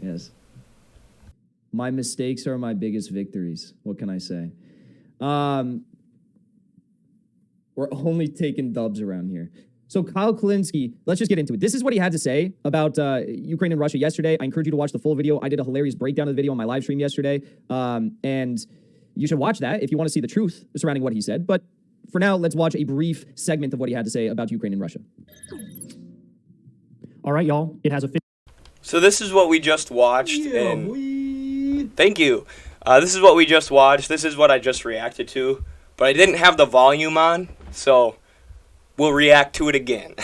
Yes. My mistakes are my biggest victories. What can I say? We're only taking dubs around here. So Kyle Kulinski, let's just get into it. This is what he had to say about Ukraine and Russia yesterday. I encourage you to watch the full video. I did a hilarious breakdown of the video on my live stream yesterday. And you should watch that if you want to see the truth surrounding what he said. But for now, let's watch a brief segment of what he had to say about Ukraine and Russia. All right, y'all. It has a... So this is what we just watched. Thank you. This is what we just watched. This is what I just reacted to. But I didn't have the volume on, so we'll react to it again.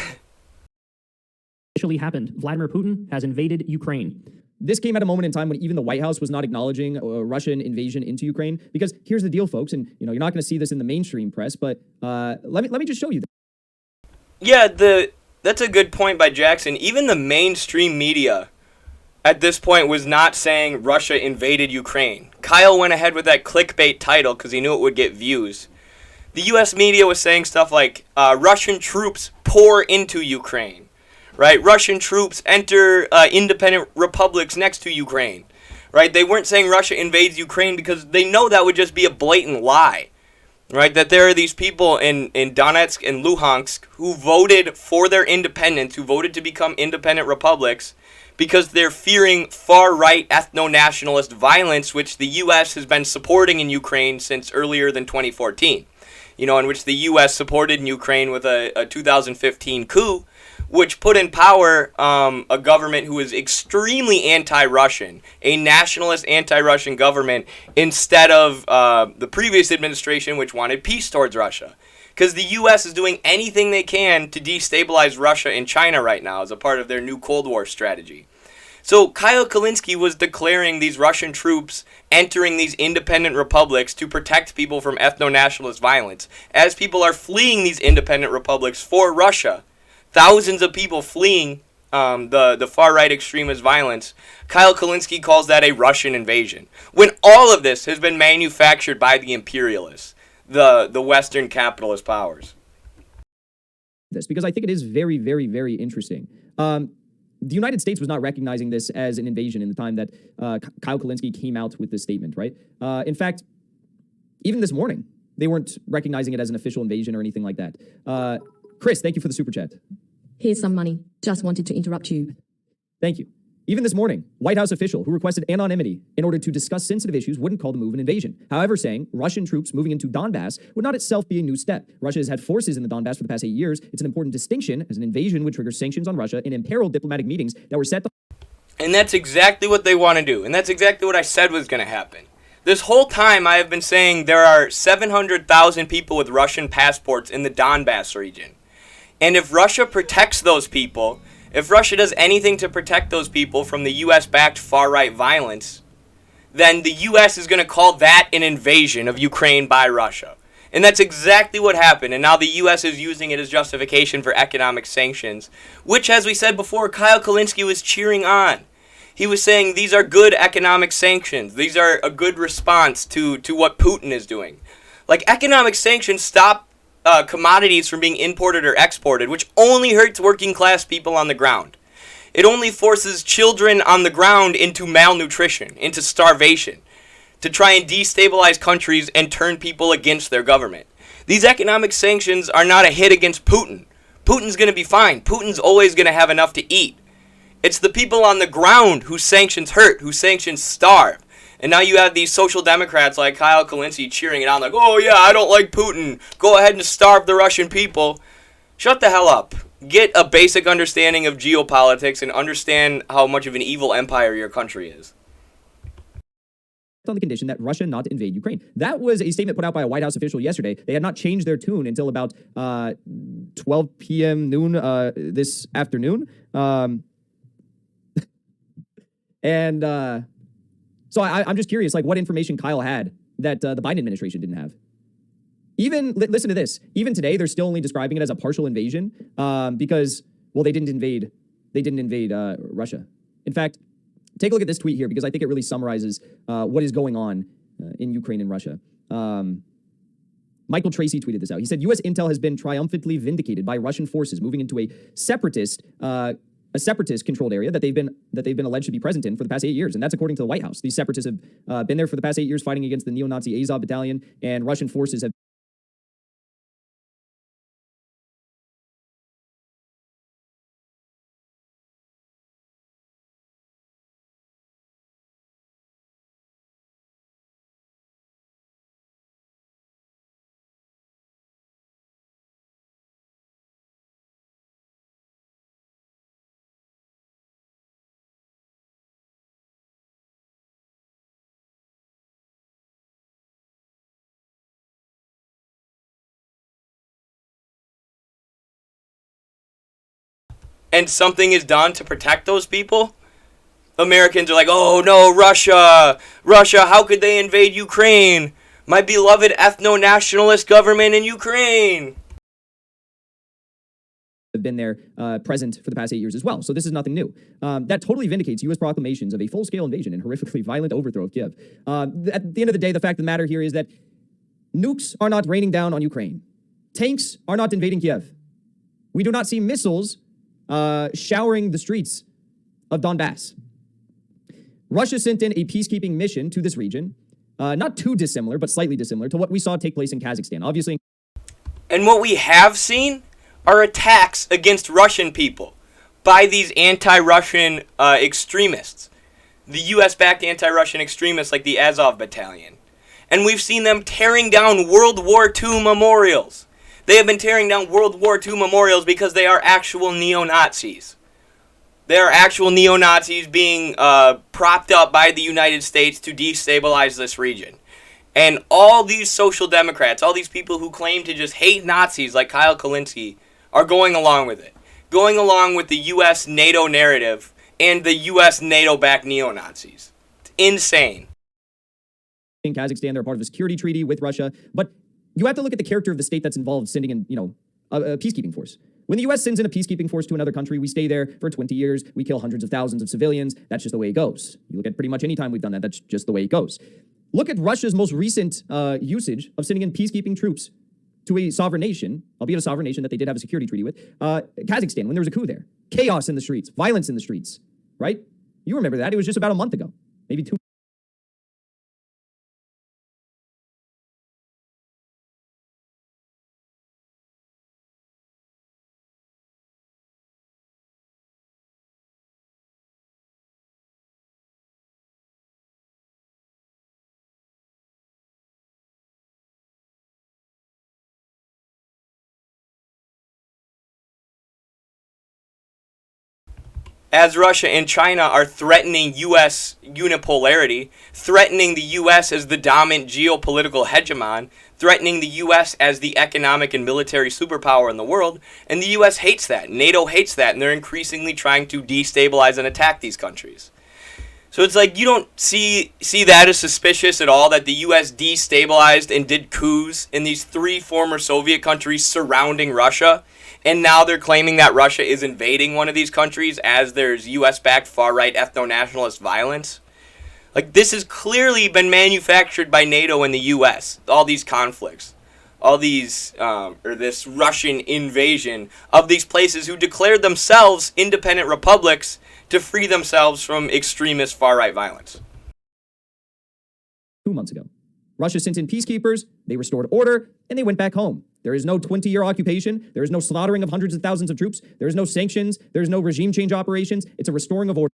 Officially happened. Vladimir Putin has invaded Ukraine. This came at a moment in time when even the White House was not acknowledging a Russian invasion into Ukraine. Because here's the deal, folks, and you're not going to see this in the mainstream press, but let me just show you. Yeah, that's a good point by Jackson. Even the mainstream media at this point was not saying Russia invaded Ukraine. Kyle went ahead with that clickbait title because he knew it would get views. The U.S. media was saying stuff like, Russian troops pour into Ukraine. Right? Russian troops enter independent republics next to Ukraine. Right? They weren't saying Russia invades Ukraine because they know that would just be a blatant lie. Right? That there are these people in Donetsk and Luhansk who voted for their independence, who voted to become independent republics because they're fearing far-right ethno-nationalist violence, which the U.S. has been supporting in Ukraine since earlier than 2014. In which the U.S. supported Ukraine with a 2015 coup, which put in power a government who is extremely anti-Russian, a nationalist anti-Russian government, instead of the previous administration, which wanted peace towards Russia. Because the U.S. is doing anything they can to destabilize Russia and China right now as a part of their new Cold War strategy. So Kyle Kulinski was declaring these Russian troops entering these independent republics to protect people from ethno-nationalist violence. As people are fleeing these independent republics for Russia, thousands of people fleeing the far-right extremist violence, Kyle Kulinski calls that a Russian invasion. When all of this has been manufactured by the imperialists, the Western capitalist powers. Because I think it is very, very, very interesting. The United States was not recognizing this as an invasion in the time that Kyle Kulinski came out with this statement, right? In fact, even this morning, they weren't recognizing it as an official invasion or anything like that. Chris, thank you for the super chat. Here's some money. Just wanted to interrupt you. Thank you. Even this morning, White House official who requested anonymity in order to discuss sensitive issues wouldn't call the move an invasion. However, saying Russian troops moving into Donbass would not itself be a new step. Russia has had forces in the Donbass for the past 8 years. It's an important distinction, as an invasion would trigger sanctions on Russia and imperil diplomatic meetings that were set to... And that's exactly what they want to do. And that's exactly what I said was going to happen. This whole time I have been saying there are 700,000 people with Russian passports in the Donbass region. And if Russia protects those people... If Russia does anything to protect those people from the U.S.-backed far-right violence, then the U.S. is going to call that an invasion of Ukraine by Russia. And that's exactly what happened. And now the U.S. is using it as justification for economic sanctions, which, as we said before, Kyle Kulinski was cheering on. He was saying these are good economic sanctions. These are a good response to what Putin is doing. Like, economic sanctions stop commodities from being imported or exported, which only hurts working class people on the ground. It only forces children on the ground into malnutrition, into starvation, to try and destabilize countries and turn people against their government. These economic sanctions are not a hit against Putin. Putin's going to be fine. Putin's always going to have enough to eat. It's the people on the ground whose sanctions hurt, whose sanctions starve. And now you have these social democrats like Kyle Kulinski cheering it on like, oh yeah, I don't like Putin. Go ahead and starve the Russian people. Shut the hell up. Get a basic understanding of geopolitics and understand how much of an evil empire your country is. On the condition that Russia not invade Ukraine. That was a statement put out by a White House official yesterday. They had not changed their tune until about 12 p.m. noon this afternoon. So I'm just curious, like, what information Kyle had that the Biden administration didn't have. Even, listen to this, even today, they're still only describing it as a partial invasion because, well, they didn't invade Russia. In fact, take a look at this tweet here because I think it really summarizes what is going on in Ukraine and Russia. Michael Tracy tweeted this out. He said, U.S. intel has been triumphantly vindicated by Russian forces moving into a separatist a separatist-controlled area that they've been alleged to be present in for the past 8 years, and that's according to the White House. These separatists have been there for the past 8 years, fighting against the neo-Nazi Azov battalion, and Russian forces have and something is done to protect those people, Americans are like, oh no, Russia, how could they invade Ukraine? My beloved ethno-nationalist government in Ukraine. have been there present for the past 8 years as well. So this is nothing new. That totally vindicates U.S. proclamations of a full-scale invasion and horrifically violent overthrow of Kiev. At the end of the day, the fact of the matter here is that nukes are not raining down on Ukraine. Tanks are not invading Kiev. We do not see missiles showering the streets of Donbass. Russia sent in a peacekeeping mission to this region, not too dissimilar, but slightly dissimilar to what we saw take place in Kazakhstan. Obviously, And what we have seen are attacks against Russian people by these anti-Russian extremists. The U.S.-backed anti-Russian extremists like the Azov Battalion. And we've seen them tearing down World War II memorials. They have been tearing down World War II memorials because they are actual neo-Nazis. They are actual neo-Nazis being propped up by the United States to destabilize this region. And all these social democrats, all these people who claim to just hate Nazis like Kyle Kulinski, are going along with it. Going along with the U.S. NATO narrative and the U.S. NATO-backed neo-Nazis. It's insane. in Kazakhstan, they're part of a security treaty with Russia, but you have to look at the character of the state that's involved sending in, a peacekeeping force. When the U.S. sends in a peacekeeping force to another country, we stay there for 20 years. We kill hundreds of thousands of civilians. That's just the way it goes. You look at pretty much any time we've done that. That's just the way it goes. Look at Russia's most recent usage of sending in peacekeeping troops to a sovereign nation, albeit a sovereign nation that they did have a security treaty with, Kazakhstan, when there was a coup there. Chaos in the streets, violence in the streets, right? You remember that. It was just about a month ago, maybe 2. As Russia and China are threatening U.S. unipolarity, threatening the U.S. as the dominant geopolitical hegemon, threatening the U.S. as the economic and military superpower in the world, and the U.S. hates that. NATO hates that, and they're increasingly trying to destabilize and attack these countries. So it's like you don't see that as suspicious at all, that the U.S. destabilized and did coups in these 3 former Soviet countries surrounding Russia. And now they're claiming that Russia is invading one of these countries as there's U.S.-backed far-right ethno-nationalist violence. Like, this has clearly been manufactured by NATO and the U.S., all these conflicts. All these, this Russian invasion of these places who declared themselves independent republics to free themselves from extremist far-right violence. 2 months ago. Russia sent in peacekeepers, they restored order, and they went back home. There is no 20-year occupation. There is no slaughtering of hundreds of thousands of troops. There is no sanctions. There is no regime change operations. It's a restoring of order.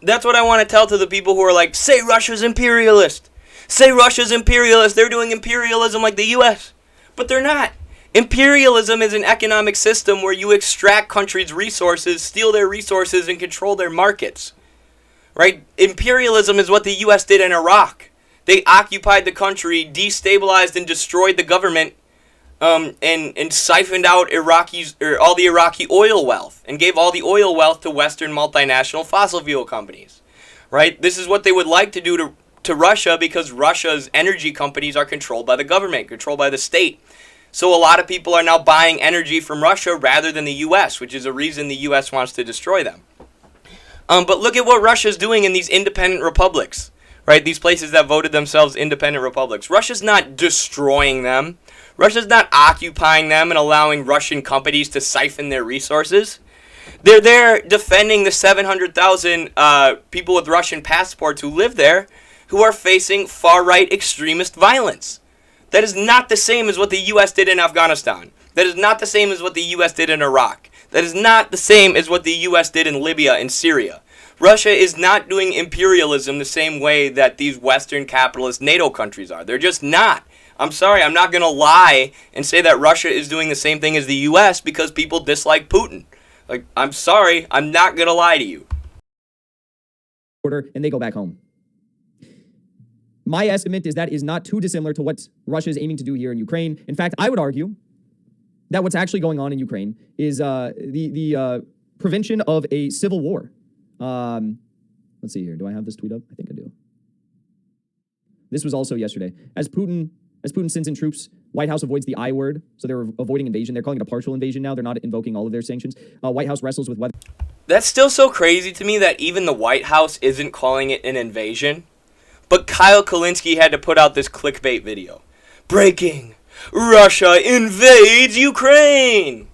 That's what I want to tell to the people who are like, say Russia's imperialist. Say Russia's imperialist. They're doing imperialism like the U.S. But they're not. Imperialism is an economic system where you extract countries' resources, steal their resources, and control their markets. Right? Imperialism is what the U.S. did in Iraq. They occupied the country, destabilized and destroyed the government, and siphoned out all the Iraqi oil wealth and gave all the oil wealth to Western multinational fossil fuel companies. Right? This is what they would like to do to Russia, because Russia's energy companies are controlled by the government, controlled by the state. So a lot of people are now buying energy from Russia rather than the U.S., which is a reason the U.S. wants to destroy them. But look at what Russia's doing in these independent republics. Right, these places that voted themselves independent republics. Russia's not destroying them. Russia's not occupying them and allowing Russian companies to siphon their resources. They're there defending the 700,000 people with Russian passports who live there, who are facing far-right extremist violence. That is not the same as what the U.S. did in Afghanistan. That is not the same as what the U.S. did in Iraq. That is not the same as what the U.S. did in Libya and Syria. Russia is not doing imperialism the same way that these Western capitalist NATO countries are. They're just not. I'm sorry, I'm not going to lie and say that Russia is doing the same thing as the U.S. because people dislike Putin. Like, I'm sorry, I'm not going to lie to you. And they go back home. My estimate is that is not too dissimilar to what Russia is aiming to do here in Ukraine. In fact, I would argue that what's actually going on in Ukraine is the prevention of a civil war. Let's see here. Do I have this tweet up? I think I do. This was also yesterday. As Putin sends in troops, White House avoids the I word, so they're avoiding invasion. They're calling it a partial invasion now. They're not invoking all of their sanctions. White House wrestles with whether... That's still so crazy to me that even the White House isn't calling it an invasion. But Kyle Kulinski had to put out this clickbait video. Breaking! Russia invades Ukraine!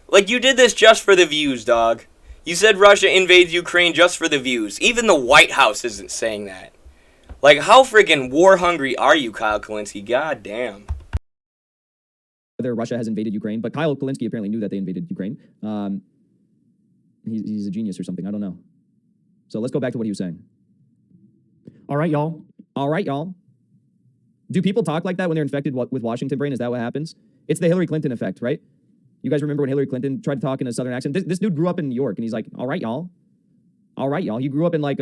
Like, you did this just for the views, dog. You said Russia invades Ukraine just for the views. Even the White House isn't saying that. Like, how freaking war-hungry are you, Kyle Kulinski? God damn. Whether Russia has invaded Ukraine, but Kyle Kulinski apparently knew that they invaded Ukraine. He's a genius or something. I don't know. So let's go back to what he was saying. All right, y'all. All right, y'all. Do people talk like that when they're infected with Washington brain? Is that what happens? It's the Hillary Clinton effect, right? You guys remember when Hillary Clinton tried to talk in a Southern accent? This dude grew up in New York, and he's like, all right, y'all. All right, y'all. He grew up in like,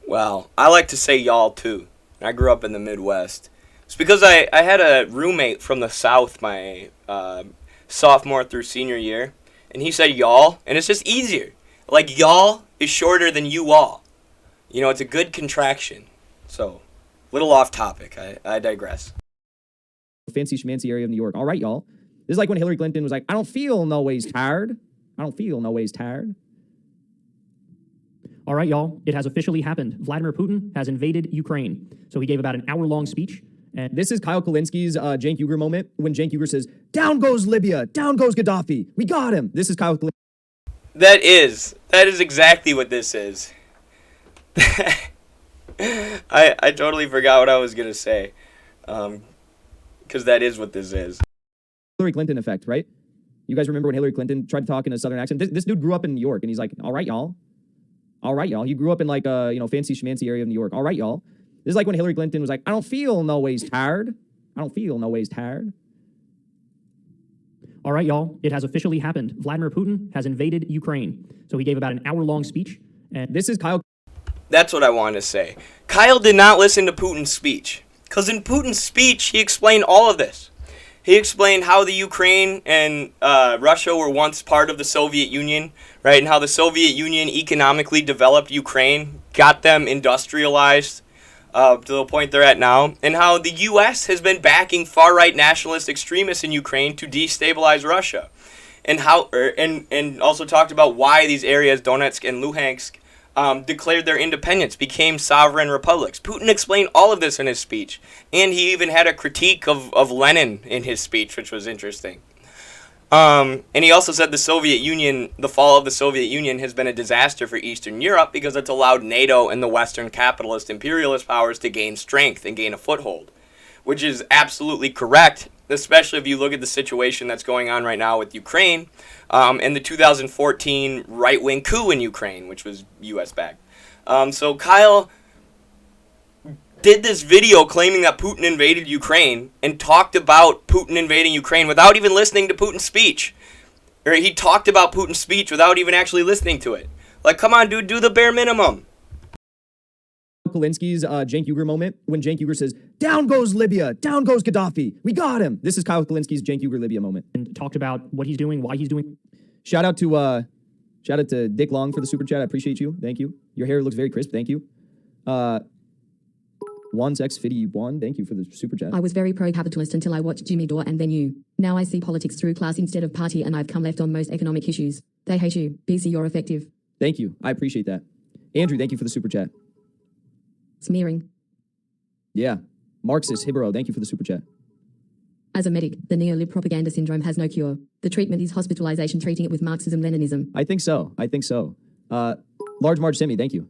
Well, I like to say y'all, too. I grew up in the Midwest. It's because I had a roommate from the South my sophomore through senior year, and he said y'all, and it's just easier. Like, y'all is shorter than you all. You know, it's a good contraction. So, little off topic. I digress. fancy schmancy area of New York. All right, y'all. This is like when Hillary Clinton was like, I don't feel no ways tired. I don't feel no ways tired. All right, y'all. It has officially happened. Vladimir Putin has invaded Ukraine. So he gave about an hour-long speech. And this is Kyle Kulinski's Cenk Uygur moment when Cenk Uygur says, down goes Libya, down goes Gaddafi. We got him. This is Kyle Kulinski. That is exactly what this is. I totally forgot what I was going to say. Because that is what this is. Hillary Clinton effect, right? You guys remember when Hillary Clinton tried to talk in a Southern accent? This dude grew up in New York, and he's like, all right, y'all. All right, y'all. He grew up in like a, fancy schmancy area of New York. All right, y'all. This is like when Hillary Clinton was like, I don't feel no ways tired. I don't feel no ways tired. all right, y'all. It has officially happened. Vladimir Putin has invaded Ukraine. So he gave about an hour-long speech. And This is Kyle. That's what I wanted to say. Kyle did not listen to Putin's speech. Because in Putin's speech, he explained all of this. He explained how the Ukraine and Russia were once part of the Soviet Union, right? And how the Soviet Union economically developed Ukraine, got them industrialized to the point they're at now. And how the U.S. has been backing far-right nationalist extremists in Ukraine to destabilize Russia. And how, and also talked about why these areas, Donetsk and Luhansk, declared their independence, became sovereign republics. Putin explained all of this in his speech, and he even had a critique of Lenin in his speech, which was interesting. And he also said the Soviet Union, the fall of the Soviet Union has been a disaster for Eastern Europe because it's allowed NATO and the Western capitalist imperialist powers to gain strength and gain a foothold, which is absolutely correct, especially if you look at the situation that's going on right now with Ukraine and the 2014 right-wing coup in Ukraine, which was U.S.-backed. So Kyle did this video claiming that Putin invaded Ukraine and talked about Putin invading Ukraine without even listening to Putin's speech. Or he talked about Putin's speech without even actually listening to it. Like, come on, dude, do the bare minimum. Kulinski's Cenk Uygur moment when Cenk Uygur says, down goes Libya, down goes Gaddafi. We got him. This is Kyle Kulinski's Cenk Uygur Libya moment. and talked about what he's doing, why he's doing. Shout out to Dick Long for the super chat. I appreciate you. Thank you. Your hair looks very crisp. Thank you. OneX51, thank you for the super chat. I was very pro-capitalist until I watched Jimmy Dore and then you. Now I see politics through class instead of party and I've come left on most economic issues. They hate you. BC, you're effective. Thank you. I appreciate that. Andrew, thank you for the super chat. Smearing. Yeah. Marxist Hibero, thank you for the super chat. As a medic, the neolib propaganda syndrome has no cure. The treatment is hospitalization, treating it with Marxism-Leninism. I think so. Large Marge Simi, thank you.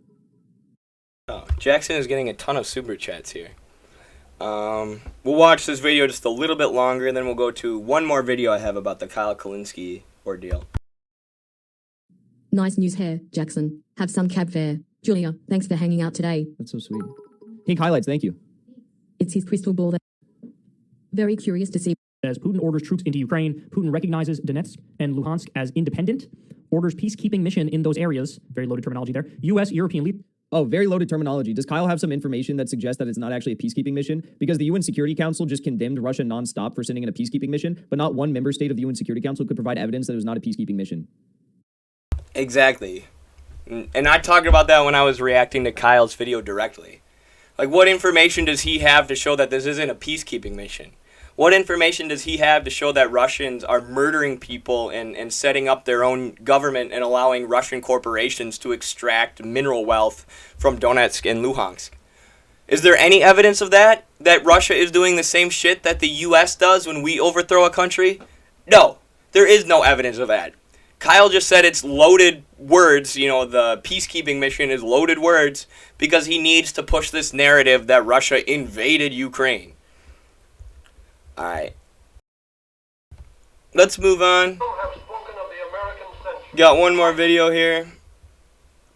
Oh, Jackson is getting a ton of super chats here. We'll watch this video just a little bit longer, and then we'll go to one more video I have about the Kyle Kulinski ordeal. Nice news hair, Jackson. Have some cab fare. Julia, thanks for hanging out today. That's so sweet. Pink highlights, thank you. It's his crystal ball. Very curious to see. As Putin orders troops into Ukraine, Putin recognizes Donetsk and Luhansk as independent, orders peacekeeping mission in those areas. Very loaded terminology there. U.S. European lead. Oh, very loaded terminology. Does Kyle have some information that suggests that it's not actually a peacekeeping mission? Because the UN Security Council just condemned Russia nonstop for sending in a peacekeeping mission, but not one member state of the UN Security Council could provide evidence that it was not a peacekeeping mission. Exactly. And I talked about that when I was reacting to Kyle's video directly. Like, what information does he have to show that this isn't a peacekeeping mission? What information does he have to show that Russians are murdering people and setting up their own government and allowing Russian corporations to extract mineral wealth from Donetsk and Luhansk? Is there any evidence of that? That Russia is doing the same shit that the U.S. does when we overthrow a country? No, there is no evidence of that. Kyle just said it's loaded words, you know, the peacekeeping mission is loaded words because he needs to push this narrative that Russia invaded Ukraine. Alright. Let's move on. Got one more video here.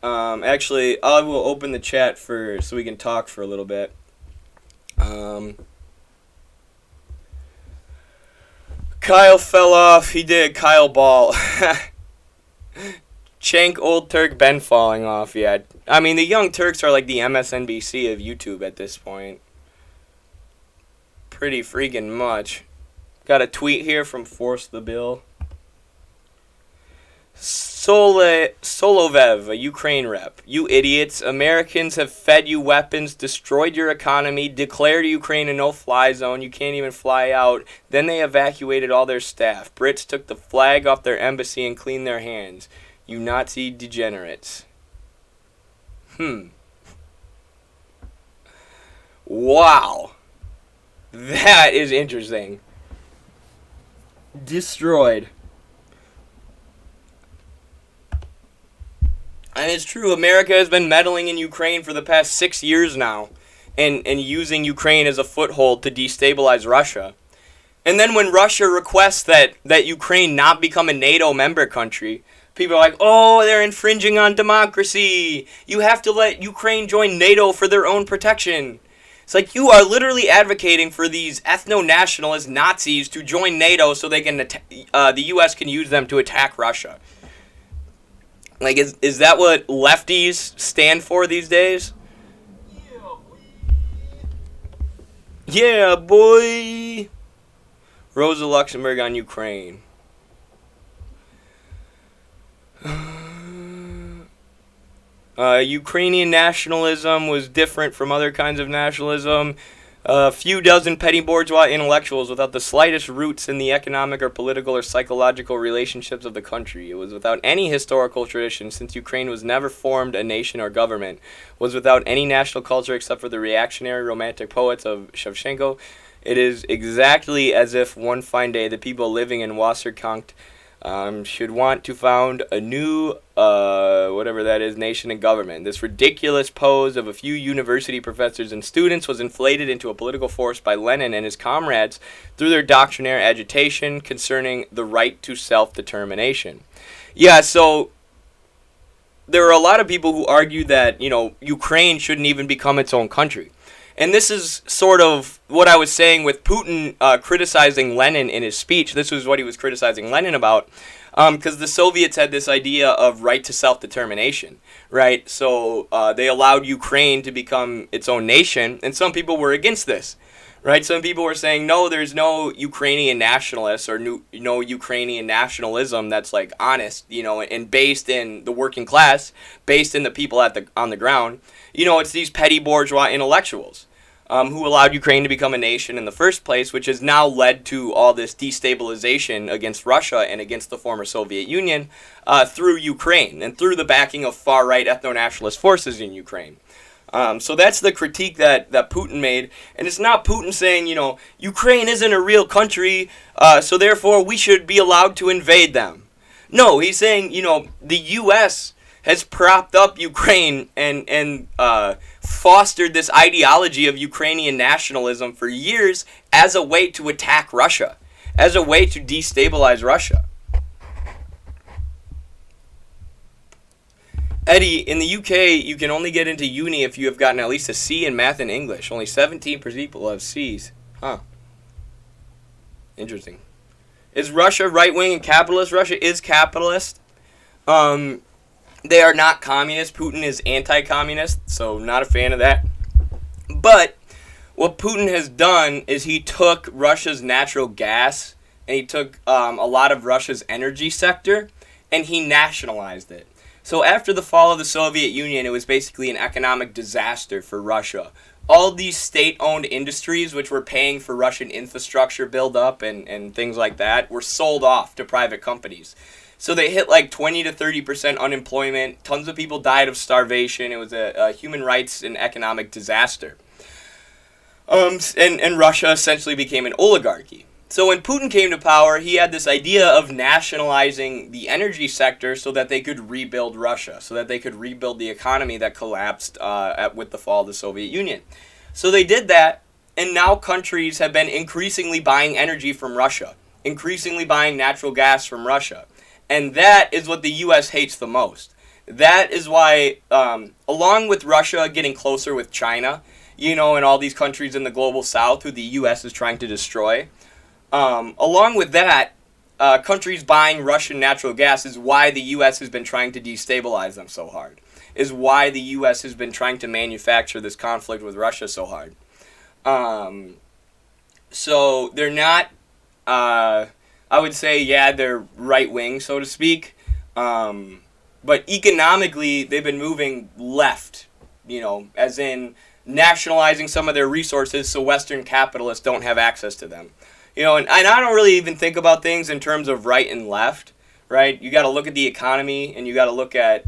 Actually, I will open the chat for so we can talk for a little bit. Kyle fell off. He did. Kyle ball. Chank Old Turk Ben falling off. Yeah. I mean, the Young Turks are like the MSNBC of YouTube at this point. Pretty freaking much. Got a tweet here from Force the Bill. Solovev, a Ukraine rep. You idiots. Americans have fed you weapons, destroyed your economy, declared Ukraine a no-fly zone. You can't even fly out. Then they evacuated all their staff. Brits took the flag off their embassy and cleaned their hands. You Nazi degenerates. Wow. That is interesting. Destroyed. And it's true, America has been meddling in Ukraine for the past 6 years now and using Ukraine as a foothold to destabilize Russia. And then when Russia requests that Ukraine not become a NATO member country, people are like, oh, they're infringing on democracy. You have to let Ukraine join NATO for their own protection. It's like you are literally advocating for these ethno-nationalist Nazis to join NATO so they can the U.S. can use them to attack Russia. Like, is that what lefties stand for these days? Yeah, boy. Rosa Luxemburg on Ukraine. Ukrainian nationalism was different from other kinds of nationalism. A few dozen petty bourgeois intellectuals without the slightest roots in the economic or political or psychological relationships of the country. It was without any historical tradition, since Ukraine was never formed a nation or government. Was without any national culture except for the reactionary romantic poets of Shevchenko. It is exactly as if one fine day the people living in Wasserkankt should want to found a new, whatever that is, nation and government. This ridiculous pose of a few university professors and students was inflated into a political force by Lenin and his comrades through their doctrinaire agitation concerning the right to self-determination. Yeah, so there are a lot of people who argue that, you know, Ukraine shouldn't even become its own country. And this is sort of what I was saying with Putin criticizing Lenin in his speech. This was what he was criticizing Lenin about, because the Soviets had this idea of right to self-determination, right? So they allowed Ukraine to become its own nation, and some people were against this, right? Some people were saying, no, there's no Ukrainian nationalists or no Ukrainian nationalism that's like honest, you know, and based in the working class, based in the people on the ground. You know, it's these petty bourgeois intellectuals who allowed Ukraine to become a nation in the first place, which has now led to all this destabilization against Russia and against the former Soviet Union through Ukraine and through the backing of far-right ethno-nationalist forces in Ukraine. So that's the critique that Putin made. And it's not Putin saying, Ukraine isn't a real country, so therefore we should be allowed to invade them. No, he's saying, the U.S. has propped up Ukraine and fostered this ideology of Ukrainian nationalism for years as a way to attack Russia, as a way to destabilize Russia. Eddie, in the UK, you can only get into uni if you have gotten at least a C in math and English. Only 17% of people have C's. Huh. Interesting. Is Russia right-wing and capitalist? Russia is capitalist. They are not communist. Putin is anti-communist, so not a fan of that. But what Putin has done is he took Russia's natural gas and he took a lot of Russia's energy sector and he nationalized it. So after the fall of the Soviet Union, it was basically an economic disaster for Russia. All these state-owned industries, which were paying for Russian infrastructure build-up and things like that, were sold off to private companies. So they hit like 20 to 30% unemployment. Tons of people died of starvation. It was a human rights and economic disaster. And Russia essentially became an oligarchy. So when Putin came to power, he had this idea of nationalizing the energy sector so that they could rebuild Russia, so that they could rebuild the economy that collapsed with the fall of the Soviet Union. So they did that, and now countries have been increasingly buying energy from Russia, increasingly buying natural gas from Russia. And that is what the U.S. hates the most. That is why, along with Russia getting closer with China, and all these countries in the global south who the U.S. is trying to destroy, along with that, countries buying Russian natural gas is why the U.S. has been trying to destabilize them so hard, is why the U.S. has been trying to manufacture this conflict with Russia so hard. So they're not, I would say, they're right-wing, so to speak, but economically they've been moving left, as in nationalizing some of their resources so Western capitalists don't have access to them. And I don't really even think about things in terms of right and left, right? You got to look at the economy, and you got to look at,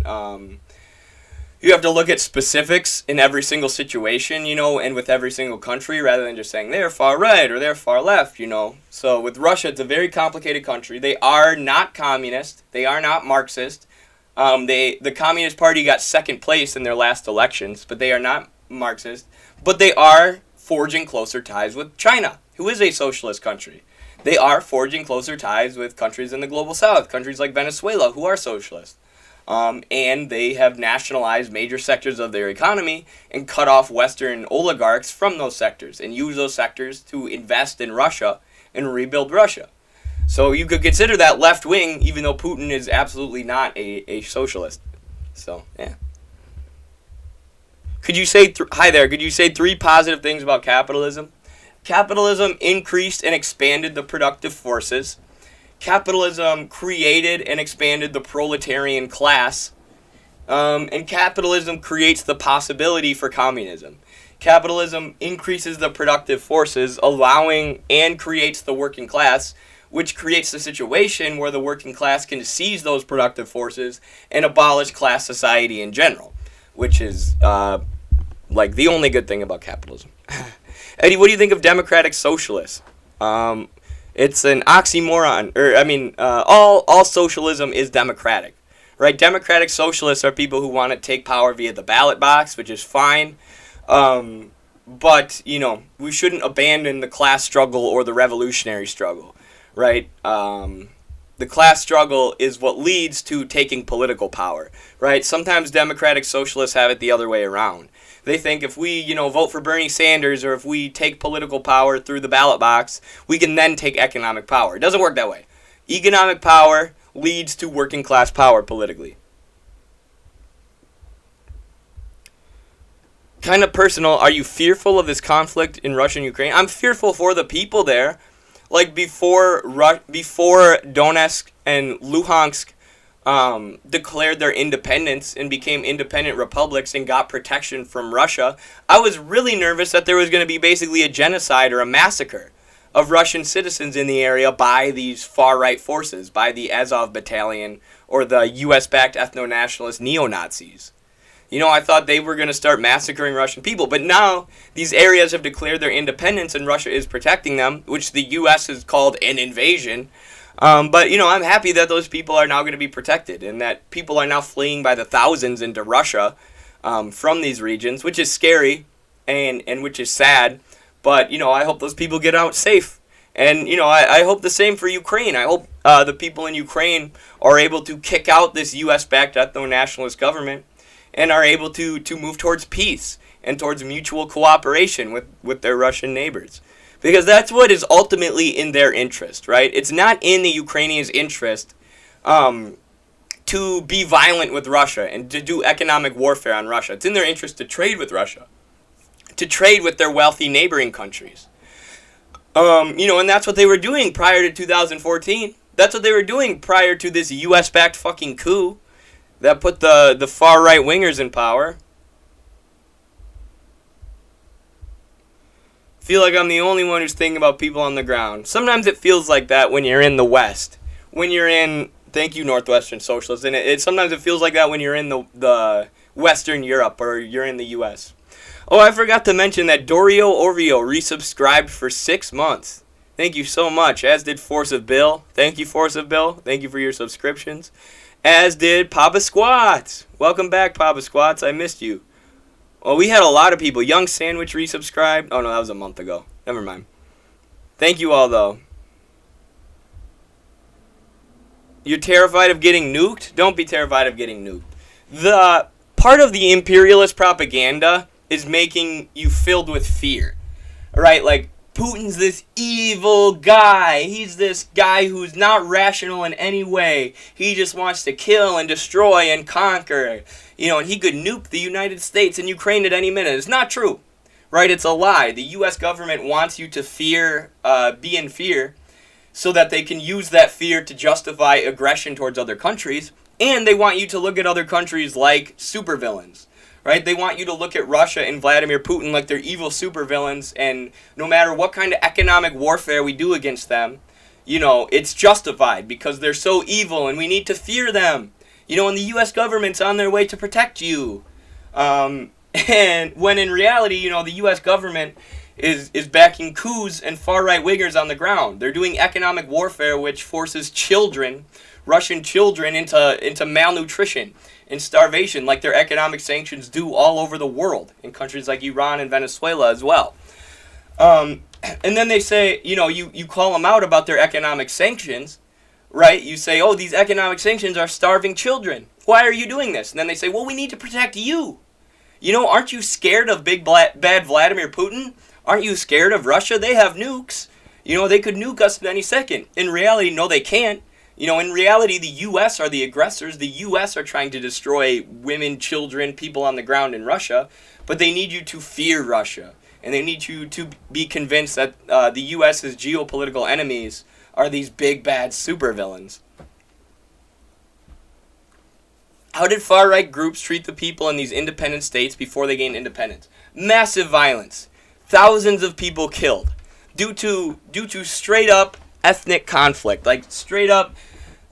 you have to look at specifics in every single situation, and with every single country, rather than just saying they're far right or they're far left, So with Russia, it's a very complicated country. They are not communist. They are not Marxist. The Communist Party got second place in their last elections, but they are not Marxist. But they are forging closer ties with China, who is a socialist country. They are forging closer ties with countries in the global south, countries like Venezuela, who are socialist. And they have nationalized major sectors of their economy and cut off Western oligarchs from those sectors and use those sectors to invest in Russia and rebuild Russia. So you could consider that left wing, even though Putin is absolutely not a socialist. So, yeah. Could you say, hi there, could you say 3 positive things about capitalism? Capitalism increased and expanded the productive forces. Capitalism created and expanded the proletarian class. And capitalism creates the possibility for communism. Capitalism increases the productive forces, allowing and creates the working class, which creates the situation where the working class can seize those productive forces and abolish class society in general, which is like the only good thing about capitalism. Eddie, what do you think of democratic socialists? It's an oxymoron, all socialism is democratic, right? Democratic socialists are people who want to take power via the ballot box, which is fine, but, we shouldn't abandon the class struggle or the revolutionary struggle, right? The class struggle is what leads to taking political power, right? Sometimes democratic socialists have it the other way around. They think if we, vote for Bernie Sanders or if we take political power through the ballot box, we can then take economic power. It doesn't work that way. Economic power leads to working class power politically. Kind of personal, are you fearful of this conflict in Russia and Ukraine? I'm fearful for the people there. Like before Donetsk and Luhansk declared their independence and became independent republics and got protection from Russia, I was really nervous that there was going to be basically a genocide or a massacre of Russian citizens in the area by these far-right forces, by the Azov Battalion or the U.S.-backed ethno-nationalist neo-Nazis. I thought they were going to start massacring Russian people. But now these areas have declared their independence and Russia is protecting them, which the U.S. has called an invasion. But, I'm happy that those people are now going to be protected and that people are now fleeing by the thousands into Russia from these regions, which is scary and which is sad. But, I hope those people get out safe. And, I hope the same for Ukraine. I hope the people in Ukraine are able to kick out this U.S.-backed ethno-nationalist government and are able to move towards peace and towards mutual cooperation with their Russian neighbors. Because that's what is ultimately in their interest, right? It's not in the Ukrainians' interest to be violent with Russia and to do economic warfare on Russia. It's in their interest to trade with Russia, to trade with their wealthy neighboring countries. And that's what they were doing prior to 2014. That's what they were doing prior to this U.S.-backed fucking coup that put the far-right wingers in power. Feel like I'm the only one who's thinking about people on the ground. Sometimes it feels like that when you're in the West. When you're in, thank you, Northwestern Socialists, and sometimes it feels like that when you're in the Western Europe or you're in the U.S. Oh, I forgot to mention that Dorio Orvio resubscribed for 6 months. Thank you so much, as did Force of Bill. Thank you, Force of Bill. Thank you for your subscriptions. As did Papa Squats. Welcome back, Papa Squats. I missed you. Well, we had a lot of people. Young Sandwich resubscribed. Oh, no, that was a month ago. Never mind. Thank you all, though. You're terrified of getting nuked? Don't be terrified of getting nuked. The part of the imperialist propaganda is making you filled with fear. Right? Like, Putin's this evil guy. He's this guy who's not rational in any way. He just wants to kill and destroy and conquer. And he could nuke the United States and Ukraine at any minute. It's not true. Right? It's a lie. The U.S. government wants you to be in fear, so that they can use that fear to justify aggression towards other countries. And they want you to look at other countries like supervillains. Right? They want you to look at Russia and Vladimir Putin like they're evil supervillains, and no matter what kind of economic warfare we do against them, it's justified because they're so evil and we need to fear them. And the U.S. government's on their way to protect you. And when in reality, the U.S. government is backing coups and far-right wingers on the ground. They're doing economic warfare which forces Russian children into malnutrition and starvation, like their economic sanctions do all over the world, in countries like Iran and Venezuela as well. And then they say, you call them out about their economic sanctions, right? You say, oh, these economic sanctions are starving children. Why are you doing this? And then they say, well, we need to protect you. Aren't you scared of big bad Vladimir Putin? Aren't you scared of Russia? They have nukes. They could nuke us at any second. In reality, no, they can't. In reality, the U.S. are the aggressors. The U.S. are trying to destroy women, children, people on the ground in Russia. But they need you to fear Russia. And they need you to be convinced that the U.S.'s geopolitical enemies are these big, bad supervillains. How did far-right groups treat the people in these independent states before they gained independence? Massive violence. Thousands of people killed. Due to straight-up ethnic conflict. Like, straight-up...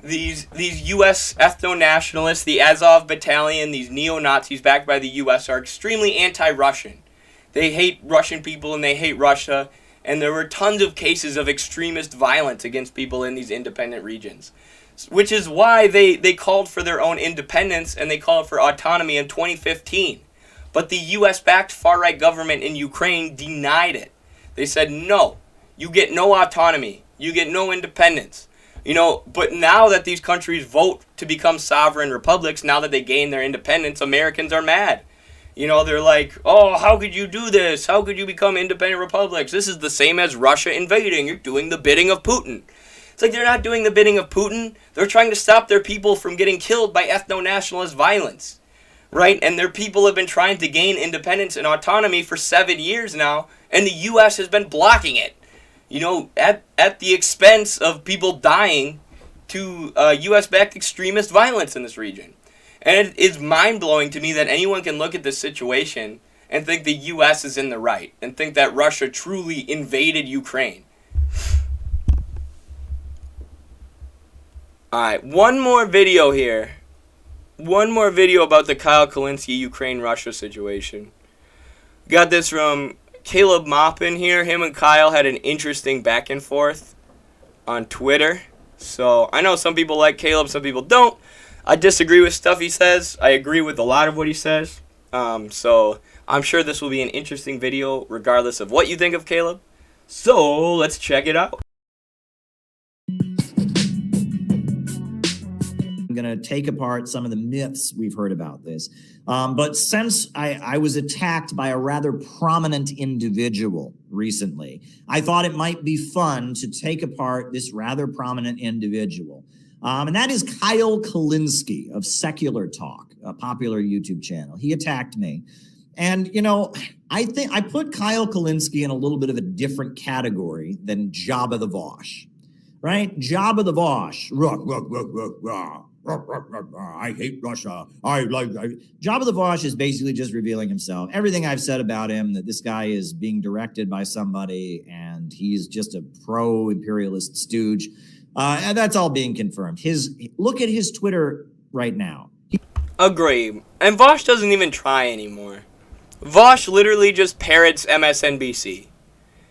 These U.S. ethno-nationalists, the Azov Battalion, these neo-Nazis backed by the U.S. are extremely anti-Russian. They hate Russian people and they hate Russia, and there were tons of cases of extremist violence against people in these independent regions. Which is why they called for their own independence and they called for autonomy in 2015. But the U.S.-backed far-right government in Ukraine denied it. They said, no, you get no autonomy, you get no independence. But now that these countries vote to become sovereign republics, now that they gain their independence, Americans are mad. They're like, oh, how could you do this? How could you become independent republics? This is the same as Russia invading. You're doing the bidding of Putin. It's like they're not doing the bidding of Putin. They're trying to stop their people from getting killed by ethno-nationalist violence. Right? And their people have been trying to gain independence and autonomy for 7 years now, and the U.S. has been blocking it. At the expense of people dying to U.S.-backed extremist violence in this region. And it is mind-blowing to me that anyone can look at this situation and think the U.S. is in the right, and think that Russia truly invaded Ukraine. Alright, one more video here. one more video about the Kyle Kulinski Ukraine-Russia situation. Got this from Caleb Maupin here. Him and Kyle had an interesting back and forth on Twitter. So I know some people like Caleb, some people don't. I disagree with stuff he says. I agree with a lot of what he says. So I'm sure this will be an interesting video regardless of what you think of Caleb. So let's check it out. I'm going to take apart some of the myths we've heard about this. But since I was attacked by a rather prominent individual recently, I thought it might be fun to take apart this rather prominent individual. And that is Kyle Kulinski of Secular Talk, a popular YouTube channel. He attacked me. And, you know, I think I put Kyle Kulinski in a little bit of a different category than Jabba the Vosh, right? Jabba the Vosh. I hate Russia. Jabba the Vosh is basically just revealing himself. Everything I've said about him, that this guy is being directed by somebody and he's just a pro-imperialist stooge. And that's all being confirmed. Look at his Twitter right now. Agree. And Vosh doesn't even try anymore. Vosh literally just parrots MSNBC.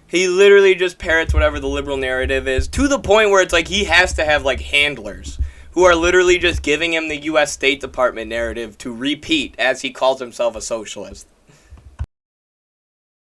He literally just parrots whatever the liberal narrative is, to the point where it's like he has to have like handlers who are literally just giving him the U.S. State Department narrative to repeat as he calls himself a socialist.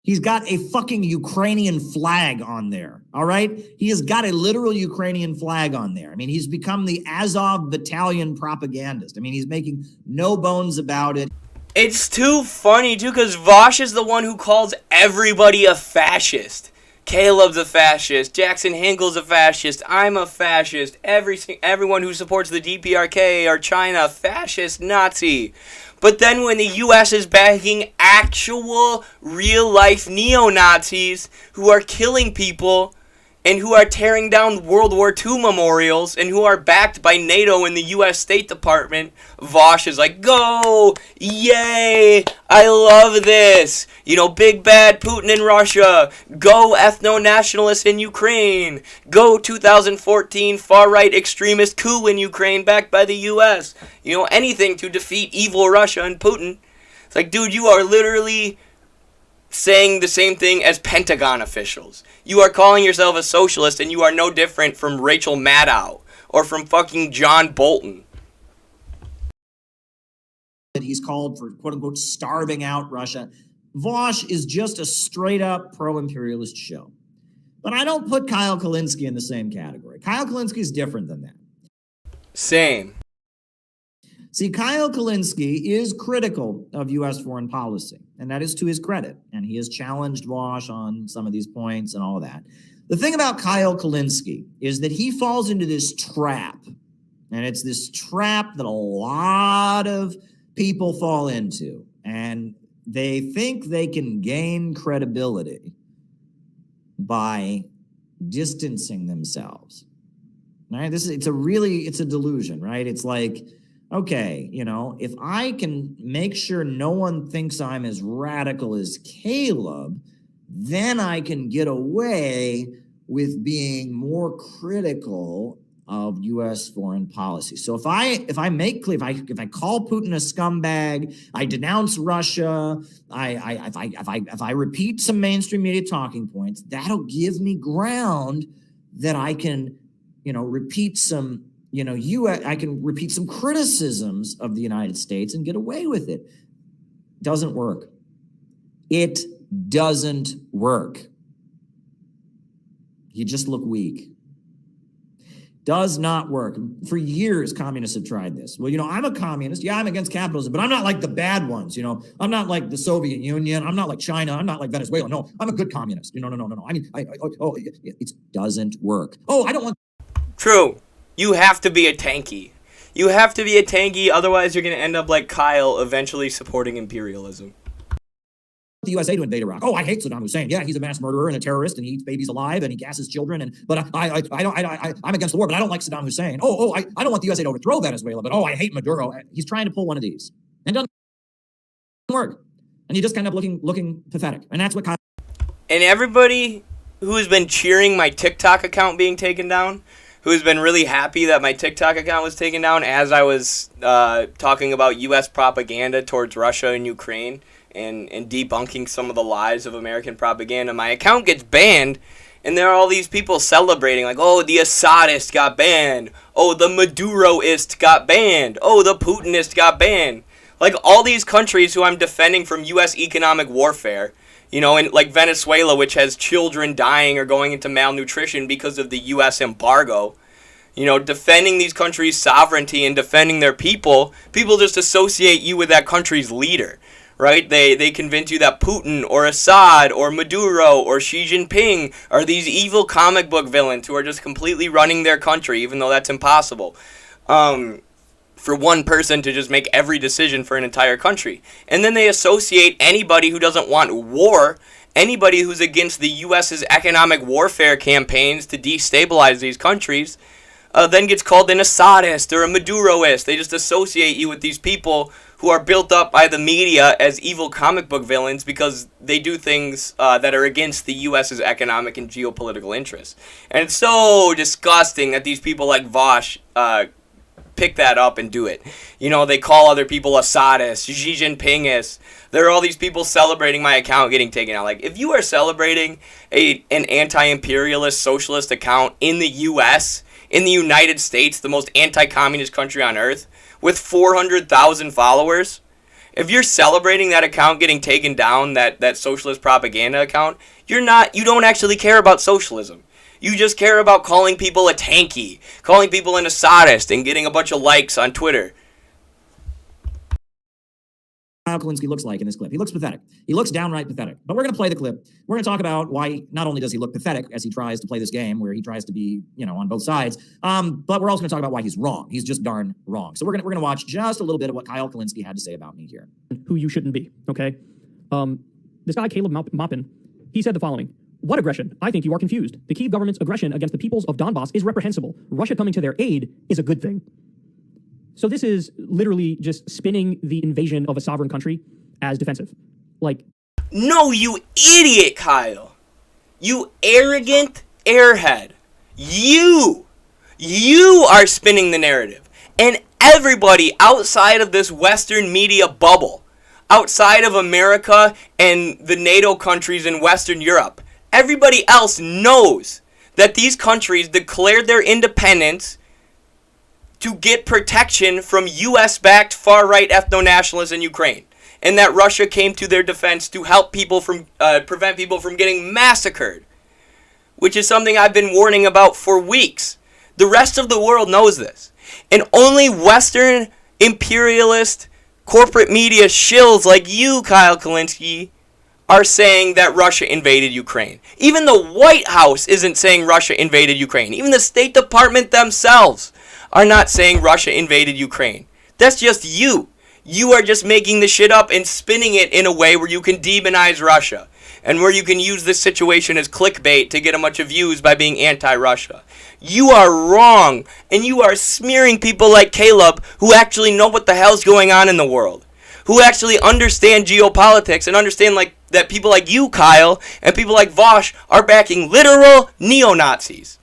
He's got a fucking Ukrainian flag on there, all right? He has got a literal Ukrainian flag on there. I mean, he's become the Azov battalion propagandist. I mean, he's making no bones about it. It's too funny, too, because Vosh is the one who calls everybody a fascist. Caleb's a fascist. Jackson Hinkle's a fascist. I'm a fascist. Everyone who supports the DPRK or China, fascist, Nazi. But then when the U.S. is backing actual, real-life neo-Nazis who are killing people and who are tearing down World War II memorials and who are backed by NATO and the U.S. State Department, Vosh is like, go! Yay! I love this! You know, big bad Putin in Russia! Go ethno-nationalists in Ukraine! Go 2014 far-right extremist coup in Ukraine backed by the U.S.! You know, anything to defeat evil Russia and Putin. It's like, dude, you are literally saying the same thing as Pentagon officials. You are calling yourself a socialist and you are no different from Rachel Maddow or from fucking John Bolton. He's called for, quote unquote, starving out Russia. Vosh is just a straight up pro-imperialist show. But I don't put Kyle Kulinski in the same category. Kyle Kulinski is different than that. Same. See, Kyle Kulinski is critical of U.S. foreign policy, and that is to his credit. And he has challenged Vosh on some of these points and all of that. The thing about Kyle Kulinski is that he falls into this trap, and it's this trap that a lot of people fall into, and they think they can gain credibility by distancing themselves. Right? It's a delusion, right? It's like, okay, you know, if I can make sure no one thinks I'm as radical as Caleb, then I can get away with being more critical of U.S. foreign policy. So if I make clear, if I call Putin a scumbag, I denounce Russia, if I repeat some mainstream media talking points, that'll give me ground that I can, you know, repeat some. I can repeat some criticisms of the United States and get away with it. Doesn't work. It doesn't work. You just look weak. Does not work. For years, communists have tried this. Well, you know, I'm a communist. Yeah, I'm against capitalism, but I'm not like the bad ones. You know, I'm not like the Soviet Union. I'm not like China. I'm not like Venezuela. No, I'm a good communist. No. I mean, it doesn't work. Oh, I don't want. True. You have to be a tanky. You have to be a tanky, otherwise you're going to end up like Kyle, eventually supporting imperialism. The USA to invade Iraq. Oh, I hate Saddam Hussein. Yeah, he's a mass murderer and a terrorist, and he eats babies alive, and he gasses children. But I'm against the war, but I don't like Saddam Hussein. I don't want the USA to overthrow Venezuela, but I hate Maduro. He's trying to pull one of these, and doesn't work. And you just kind of looking pathetic, and that's what Kyle. And everybody who has been cheering my TikTok account being taken down, who's been really happy that my TikTok account was taken down as I was talking about U.S. propaganda towards Russia and Ukraine and debunking some of the lies of American propaganda. My account gets banned, and there are all these people celebrating, like, oh, the Assadist got banned. Oh, the Maduroist got banned. Oh, the Putinist got banned. Like, all these countries who I'm defending from U.S. economic warfare, you know, and like Venezuela, which has children dying or going into malnutrition because of the U.S. embargo, you know, defending these countries' sovereignty and defending their people just associate you with that country's leader, right? They convince you that Putin or Assad or Maduro or Xi Jinping are these evil comic book villains who are just completely running their country, even though that's impossible. For one person to just make every decision for an entire country. And then they associate anybody who doesn't want war, anybody who's against the U.S.'s economic warfare campaigns to destabilize these countries, then gets called an Assadist or a Maduroist. They just associate you with these people who are built up by the media as evil comic book villains because they do things that are against the U.S.'s economic and geopolitical interests. And it's so disgusting that these people like Vosh pick that up and do it. You know, they call other people Assadists, Xi Jinpingists. There are all these people celebrating my account getting taken out. Like, if you are celebrating an anti-imperialist socialist account in the U.S., in the United States, the most anti-communist country on earth, with 400,000 followers, if you're celebrating that account getting taken down, that socialist propaganda account, you don't actually care about socialism. You just care about calling people a tanky, calling people an Assadist, and getting a bunch of likes on Twitter. How Kulinski looks like in this clip. He looks pathetic. He looks downright pathetic. But we're going to play the clip. We're going to talk about why not only does he look pathetic as he tries to play this game where he tries to be, you know, on both sides, but we're also going to talk about why he's wrong. He's just darn wrong. So we're going to watch just a little bit of what Kyle Kulinski had to say about me here. Who you shouldn't be, okay? This guy, Caleb Maupin, he said the following. What aggression? I think you are confused. The Kyiv government's aggression against the peoples of Donbass is reprehensible. Russia coming to their aid is a good thing. So this is literally just spinning the invasion of a sovereign country as defensive. Like, no, you idiot, Kyle. You arrogant airhead. You are spinning the narrative. And everybody outside of this Western media bubble, outside of America and the NATO countries in Western Europe, everybody else knows that these countries declared their independence to get protection from U.S.-backed far-right ethno-nationalists in Ukraine, and that Russia came to their defense to help people from prevent people from getting massacred, which is something I've been warning about for weeks. The rest of the world knows this, and only Western imperialist corporate media shills like you, Kyle Kulinski, are saying that Russia invaded Ukraine. Even the White House isn't saying Russia invaded Ukraine. Even the State Department themselves are not saying Russia invaded Ukraine. That's just you. You are just making the shit up and spinning it in a way where you can demonize Russia and where you can use this situation as clickbait to get a bunch of views by being anti-Russia. You are wrong, and you are smearing people like Caleb who actually know what the hell's going on in the world, who actually understand geopolitics and understand like that people like you, Kyle, and people like Vosh are backing literal neo-Nazis.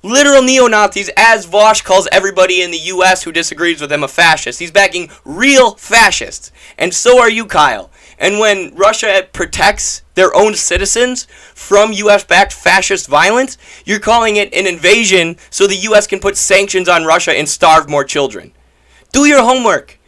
Literal neo-Nazis, as Vosh calls everybody in the U.S. who disagrees with him a fascist. He's backing real fascists. And so are you, Kyle. And when Russia protects their own citizens from U.S.-backed fascist violence, you're calling it an invasion so the U.S. can put sanctions on Russia and starve more children. Do your homework.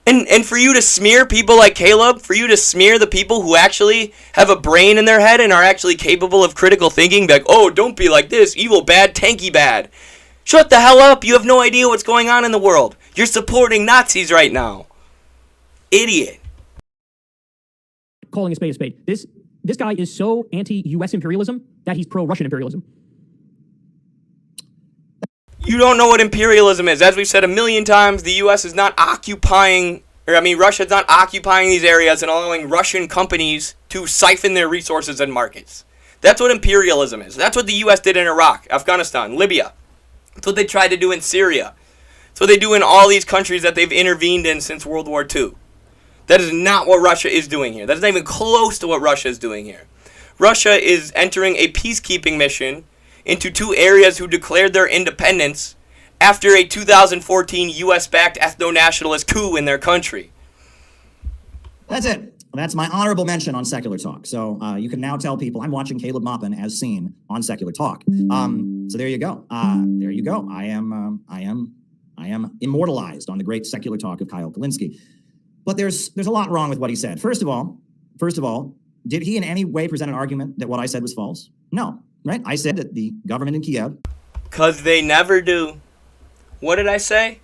And for you to smear people like Caleb, for you to smear the people who actually have a brain in their head and are actually capable of critical thinking, be like, oh, don't be like this, evil bad, tanky bad. Shut the hell up, you have no idea what's going on in the world. You're supporting Nazis right now. Idiot. calling a spade a spade. This guy is so anti-U.S. imperialism that he's pro-Russian imperialism. You don't know what imperialism is. As we've said a million times, the U.S. is not occupying, Russia's not occupying these areas and allowing Russian companies to siphon their resources and markets. That's what imperialism is. That's what the U.S. did in Iraq, Afghanistan, Libya. That's what they tried to do in Syria. That's what they do in all these countries that they've intervened in since World War II. That is not what Russia is doing here. That is not even close to what Russia is doing here. Russia is entering a peacekeeping mission into two areas who declared their independence after a 2014 US-backed ethno-nationalist coup in their country. That's it. That's my honorable mention on Secular Talk. So you can now tell people I'm watching Caleb Maupin as seen on Secular Talk. So there you go. There you go. I am immortalized on the great Secular Talk of Kyle Kulinski. But there's a lot wrong with what he said. First of all, did he in any way present an argument that what I said was false? No, right? I said that the government in Kiev... 'Cause they never do. What did I say?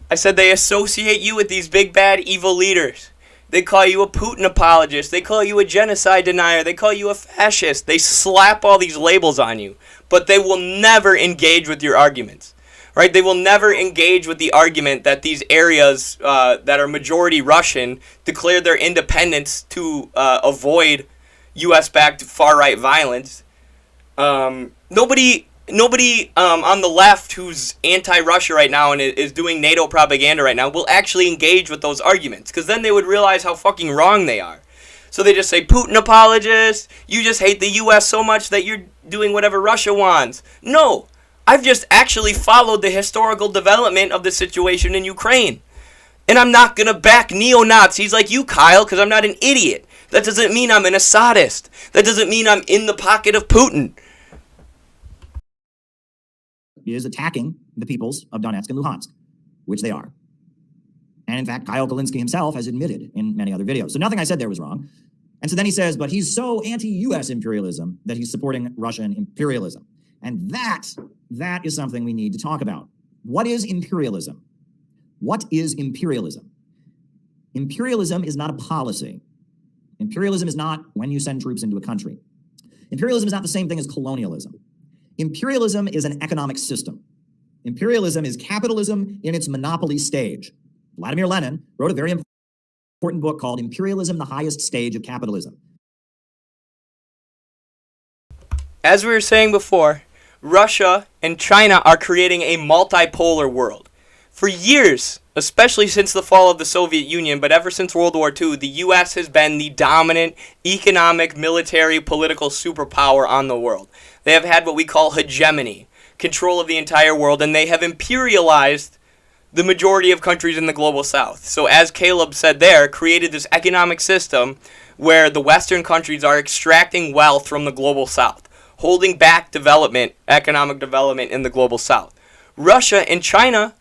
I said they associate you with these big bad evil leaders. They call you a Putin apologist. They call you a genocide denier. They call you a fascist. They slap all these labels on you. But they will never engage with your arguments. Right? They will never engage with the argument that these areas that are majority Russian declared their independence to avoid U.S.-backed far-right violence. Nobody on the left who's anti-Russia right now and is doing NATO propaganda right now will actually engage with those arguments, because then they would realize how fucking wrong they are. So they just say, Putin apologist, you just hate the U.S. so much that you're doing whatever Russia wants. No, I've just actually followed the historical development of the situation in Ukraine. And I'm not going to back neo-Nazis like you, Kyle, because I'm not an idiot. That doesn't mean I'm an Assadist. That doesn't mean I'm in the pocket of Putin. Is attacking the peoples of Donetsk and Luhansk, which they are. And in fact, Kyle Kulinski himself has admitted in many other videos. So nothing I said there was wrong. And so then he says, but he's so anti-US imperialism that he's supporting Russian imperialism. And that is something we need to talk about. What is imperialism? What is imperialism? Imperialism is not a policy. Imperialism is not when you send troops into a country. Imperialism is not the same thing as colonialism. Imperialism is an economic system. Imperialism is capitalism in its monopoly stage. Vladimir Lenin wrote a very important book called Imperialism, the Highest Stage of Capitalism. As we were saying before, Russia and China are creating a multipolar world. For years, especially since the fall of the Soviet Union, but ever since World War II, the U.S. has been the dominant economic, military, political superpower on the world. They have had what we call hegemony, control of the entire world, and they have imperialized the majority of countries in the global south. So as Caleb said there, created this economic system where the Western countries are extracting wealth from the global south, holding back development, economic development in the global south. Russia and China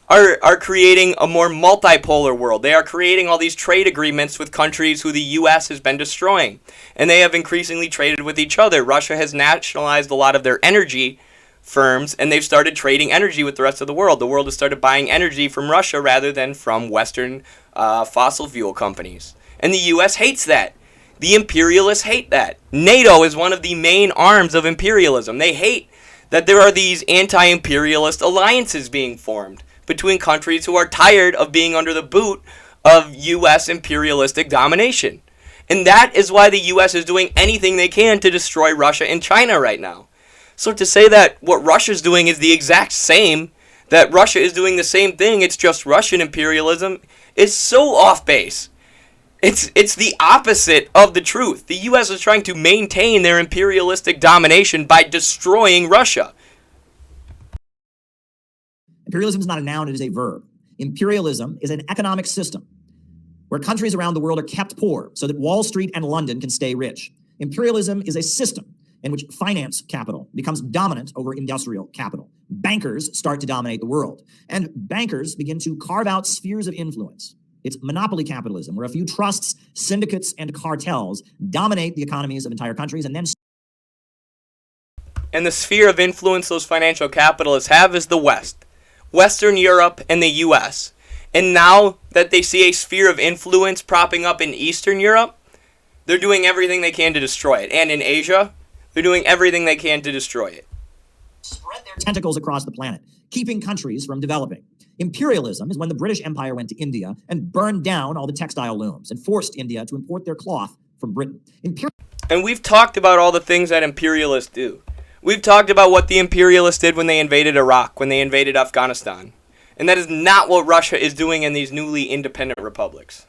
are creating a more multipolar world. They are creating all these trade agreements with countries who the U.S. has been destroying. And they have increasingly traded with each other. Russia has nationalized a lot of their energy firms, and they've started trading energy with the rest of the world. The world has started buying energy from Russia rather than from Western fossil fuel companies. And the U.S. hates that. The imperialists hate that. NATO is one of the main arms of imperialism. They hate that there are these anti-imperialist alliances being formed between countries who are tired of being under the boot of U.S. imperialistic domination. And that is why the U.S. is doing anything they can to destroy Russia and China right now. So to say that what Russia's doing is the exact same, that Russia is doing the same thing, it's just Russian imperialism, is so off base. It's the opposite of the truth. The U.S. is trying to maintain their imperialistic domination by destroying Russia. Imperialism is not a noun, it is a verb. Imperialism is an economic system where countries around the world are kept poor so that Wall Street and London can stay rich. Imperialism is a system in which finance capital becomes dominant over industrial capital. Bankers start to dominate the world, and bankers begin to carve out spheres of influence. It's monopoly capitalism, where a few trusts, syndicates, and cartels dominate the economies of entire countries, and then... And the sphere of influence those financial capitalists have is the West. Western Europe and the U.S. And now that they see a sphere of influence propping up in Eastern Europe, they're doing everything they can to destroy it. And in Asia, they're doing everything they can to destroy it. Spread their tentacles across the planet, keeping countries from developing. Imperialism is when the British Empire went to India and burned down all the textile looms and forced India to import their cloth from Britain. And we've talked about all the things that imperialists do. We've talked about what the imperialists did when they invaded Iraq, when they invaded Afghanistan. And that is not what Russia is doing in these newly independent republics.